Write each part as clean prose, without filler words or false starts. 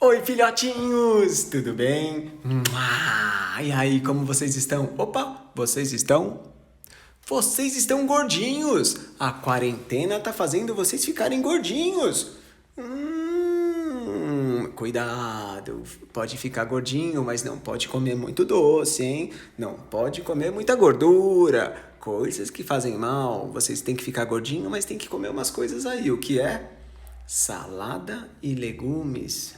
Oi, filhotinhos! Tudo bem? E aí, como vocês estão? Opa, vocês estão? Vocês estão gordinhos! A quarentena tá fazendo vocês ficarem gordinhos! Cuidado! Pode ficar gordinho, mas não pode comer muito doce, hein? Não pode comer muita gordura. Coisas que fazem mal. Vocês têm que ficar gordinho, mas tem que comer umas coisas aí. O que é? Salada e legumes.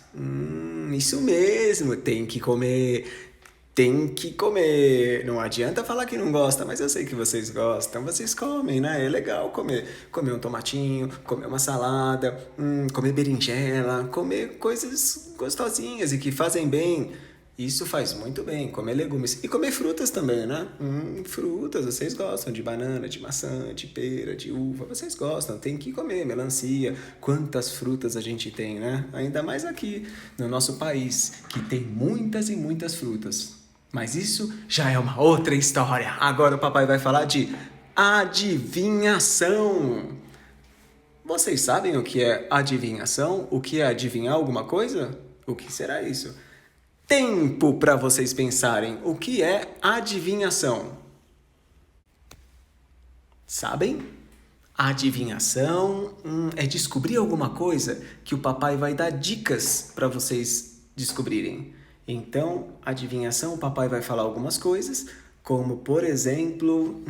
Isso mesmo, tem que comer. Tem que comer. Não adianta falar que não gosta, mas eu sei que vocês gostam. Vocês comem, né? É legal comer. Comer um tomatinho, comer uma salada, comer berinjela, comer coisas gostosinhas e que fazem bem. Isso faz muito bem, comer legumes. E comer frutas também, né? Frutas, vocês gostam de banana, de maçã, de pera, de uva. Vocês gostam, tem que comer melancia. Quantas frutas a gente tem, né? Ainda mais aqui no nosso país, que tem muitas e muitas frutas. Mas isso já é uma outra história. Agora o papai vai falar de adivinhação. Vocês sabem o que é adivinhação? O que é adivinhar alguma coisa? O que será isso? Tempo para vocês pensarem. O que é adivinhação? Sabem? Adivinhação é descobrir alguma coisa que o papai vai dar dicas para vocês descobrirem. Então, adivinhação, o papai vai falar algumas coisas, como por exemplo,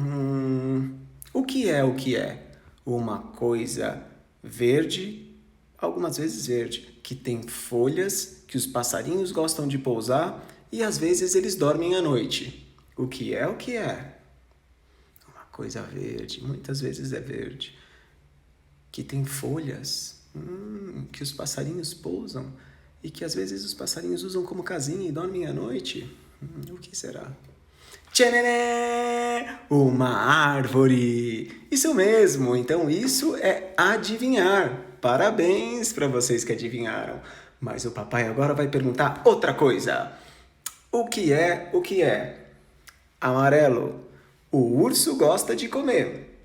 o que é o que é? Uma coisa verde, algumas vezes verde, que tem folhas, que os passarinhos gostam de pousar e às vezes eles dormem à noite. O que é o que é? Uma coisa verde, muitas vezes é verde, que tem folhas, que os passarinhos pousam e que às vezes os passarinhos usam como casinha e dormem à noite. O que será? Tchananã! Uma árvore! Isso mesmo, então isso é adivinhar. Parabéns para vocês que adivinharam. Mas o papai agora vai perguntar outra coisa. O que é o que é? Amarelo. O urso gosta de comer.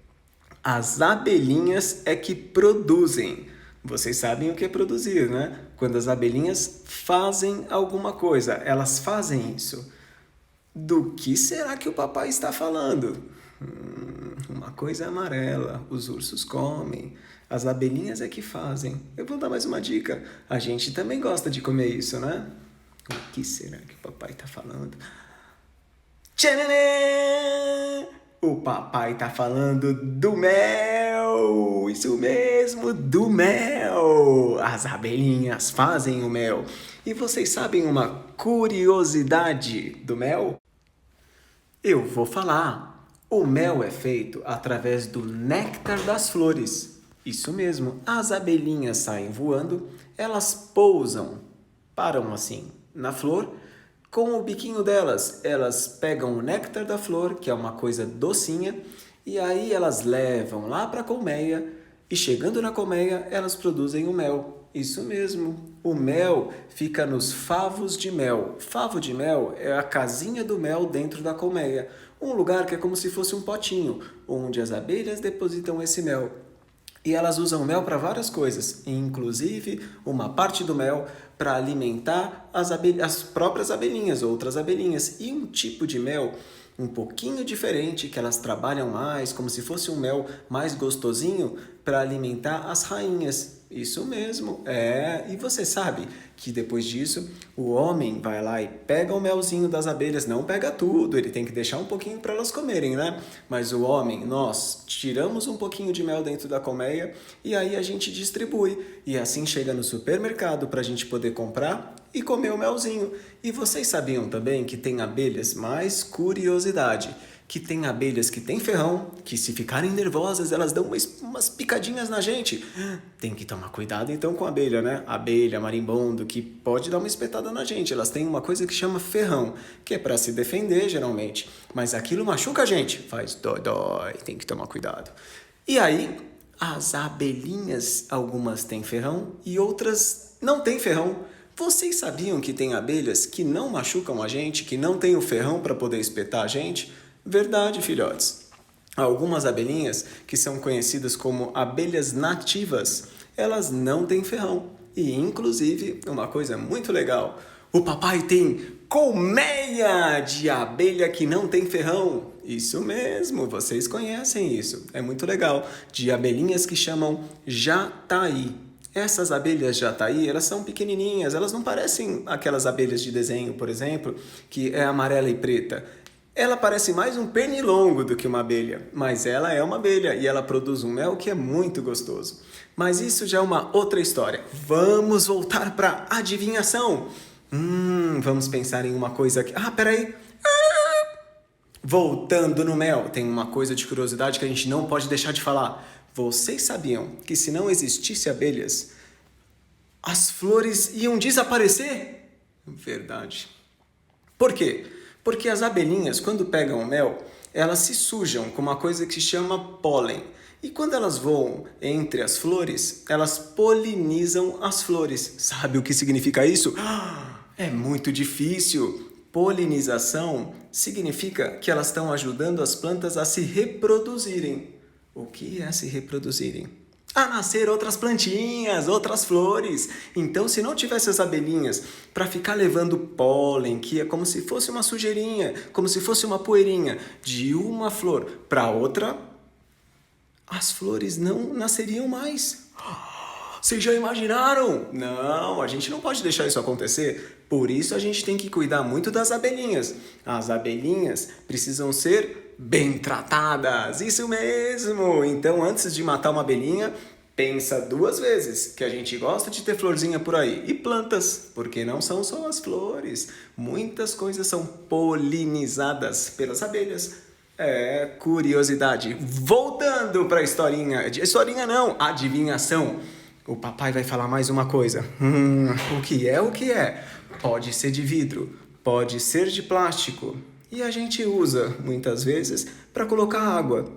As abelhinhas é que produzem. Vocês sabem o que é produzir, né? Quando as abelhinhas fazem alguma coisa, elas fazem isso. Do que será que o papai está falando? Uma coisa amarela, os ursos comem, as abelhinhas é que fazem. Eu vou dar mais uma dica. A gente também gosta de comer isso, né? O que será que o papai está falando? Tchananã! O papai está falando do mel! Isso mesmo, do mel! As abelhinhas fazem o mel. E vocês sabem uma curiosidade do mel? Eu vou falar. O mel é feito através do néctar das flores. Isso mesmo, as abelhinhas saem voando, elas pousam, param assim na flor, com o biquinho delas. Elas pegam o néctar da flor, que é uma coisa docinha, e aí elas levam lá para a colmeia, e chegando na colmeia, elas produzem o mel. Isso mesmo, o mel fica nos favos de mel. Favo de mel é a casinha do mel dentro da colmeia. Um lugar que é como se fosse um potinho, onde as abelhas depositam esse mel. E elas usam o mel para várias coisas, inclusive uma parte do mel para alimentar as próprias abelhinhas, outras abelhinhas. E um tipo de mel um pouquinho diferente, que elas trabalham mais, como se fosse um mel mais gostosinho, para alimentar as rainhas. Isso mesmo, E você sabe que depois disso, o homem vai lá e pega o melzinho das abelhas, não pega tudo, ele tem que deixar um pouquinho para elas comerem, né? Mas o homem, nós tiramos um pouquinho de mel dentro da colmeia e aí a gente distribui. E assim chega no supermercado para a gente poder comprar e comer o melzinho. E vocês sabiam também que tem abelhas, mais curiosidade, que tem abelhas que têm ferrão, que se ficarem nervosas elas dão umas picadinhas na gente. Tem que tomar cuidado então com a abelha, né? Abelha, marimbondo, que pode dar uma espetada na gente. Elas têm uma coisa que chama ferrão, que é para se defender geralmente. Mas aquilo machuca a gente, faz dói, tem que tomar cuidado. E aí, as abelhinhas, algumas têm ferrão e outras não têm ferrão. Vocês sabiam que tem abelhas que não machucam a gente, que não têm o ferrão para poder espetar a gente? Verdade, filhotes. Algumas abelhinhas, que são conhecidas como abelhas nativas, elas não têm ferrão. E, inclusive, uma coisa muito legal, o papai tem colmeia de abelha que não tem ferrão. Isso mesmo, vocês conhecem isso. É muito legal. De abelhinhas que chamam jataí. Essas abelhas jataí, elas são pequenininhas, elas não parecem aquelas abelhas de desenho, por exemplo, que é amarela e preta. Ela parece mais um pernilongo do que uma abelha, mas ela é uma abelha e ela produz um mel que é muito gostoso. Mas isso já é uma outra história. Vamos voltar para a adivinhação. Vamos pensar em uma coisa aqui. Peraí. Voltando no mel, tem uma coisa de curiosidade que a gente não pode deixar de falar. Vocês sabiam que se não existisse abelhas, as flores iam desaparecer? Verdade. Por quê? Porque as abelhinhas, quando pegam o mel, elas se sujam com uma coisa que se chama pólen. E quando elas voam entre as flores, elas polinizam as flores. Sabe o que significa isso? É muito difícil. Polinização significa que elas estão ajudando as plantas a se reproduzirem. O que é se reproduzirem? A nascer outras plantinhas, outras flores. Então, se não tivesse as abelhinhas para ficar levando pólen, que é como se fosse uma sujeirinha, como se fosse uma poeirinha, de uma flor para outra, as flores não nasceriam mais. Vocês já imaginaram? Não, a gente não pode deixar isso acontecer. Por isso a gente tem que cuidar muito das abelhinhas. As abelhinhas precisam ser bem tratadas. Isso mesmo! Então, antes de matar uma abelhinha, pensa 2 vezes, que a gente gosta de ter florzinha por aí. E plantas, porque não são só as flores. Muitas coisas são polinizadas pelas abelhas. Curiosidade. Voltando para a historinha. Historinha não, adivinhação. O papai vai falar mais uma coisa. O que é? O que é? Pode ser de vidro, pode ser de plástico. E a gente usa, muitas vezes, para colocar água.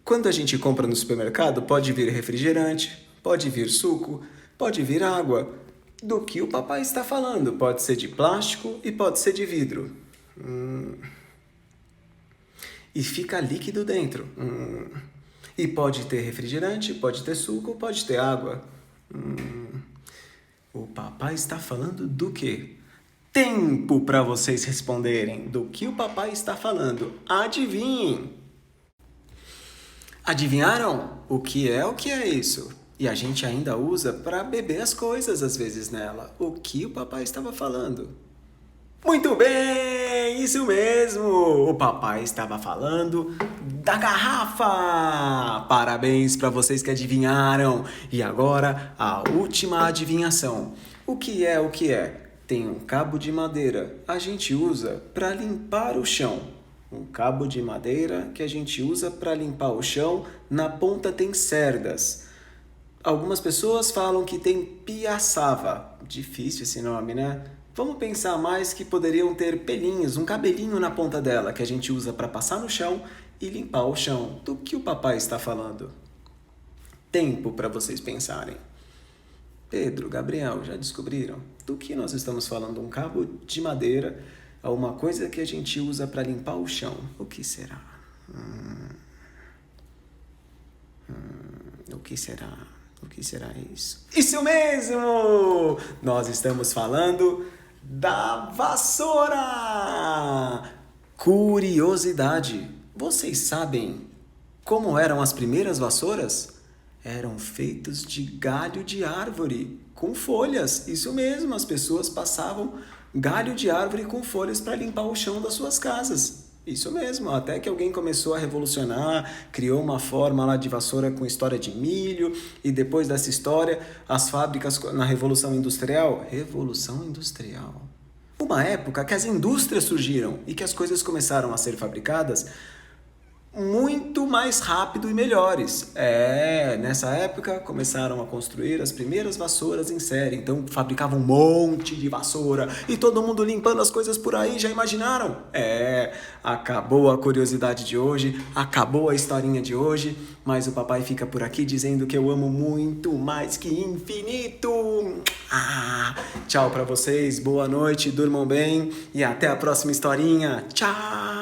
Quando a gente compra no supermercado, pode vir refrigerante, pode vir suco, pode vir água. Do que o papai está falando? Pode ser de plástico e pode ser de vidro. E fica líquido dentro. E pode ter refrigerante, pode ter suco, pode ter água. O papai está falando do quê? Tempo para vocês responderem. Do que o papai está falando? Adivinhem! Adivinharam? O que é isso? E a gente ainda usa para beber as coisas às vezes nela. O que o papai estava falando? Muito bem, isso mesmo! O papai estava falando da garrafa! Parabéns para vocês que adivinharam! E agora, a última adivinhação. O que é? Tem um cabo de madeira. A gente usa para limpar o chão. Um cabo de madeira que a gente usa para limpar o chão. Na ponta tem cerdas. Algumas pessoas falam que tem piaçava. Difícil esse nome, né? Vamos pensar mais que poderiam ter pelinhos, um cabelinho na ponta dela que a gente usa para passar no chão e limpar o chão. Do que o papai está falando? Tempo para vocês pensarem. Pedro, Gabriel, já descobriram? Do que nós estamos falando? Um cabo de madeira, uma coisa que a gente usa para limpar o chão. O que será? O que será? O que será isso? Isso mesmo! Nós estamos falando da vassoura! Curiosidade. Vocês sabem como eram as primeiras vassouras? Eram feitos de galho de árvore, com folhas. Isso mesmo, as pessoas passavam galho de árvore com folhas para limpar o chão das suas casas. Isso mesmo, até que alguém começou a revolucionar, criou uma forma lá de vassoura com história de milho, e depois dessa história, as fábricas na Revolução Industrial. Revolução Industrial. Uma época que as indústrias surgiram e que as coisas começaram a ser fabricadas muito mais rápido e melhores. Nessa época começaram a construir as primeiras vassouras em série, então fabricavam um monte de vassoura e todo mundo limpando as coisas por aí, já imaginaram? Acabou a curiosidade de hoje, acabou a historinha de hoje, mas o papai fica por aqui dizendo que eu amo muito mais que infinito. Tchau pra vocês, boa noite, durmam bem e até a próxima historinha. Tchau!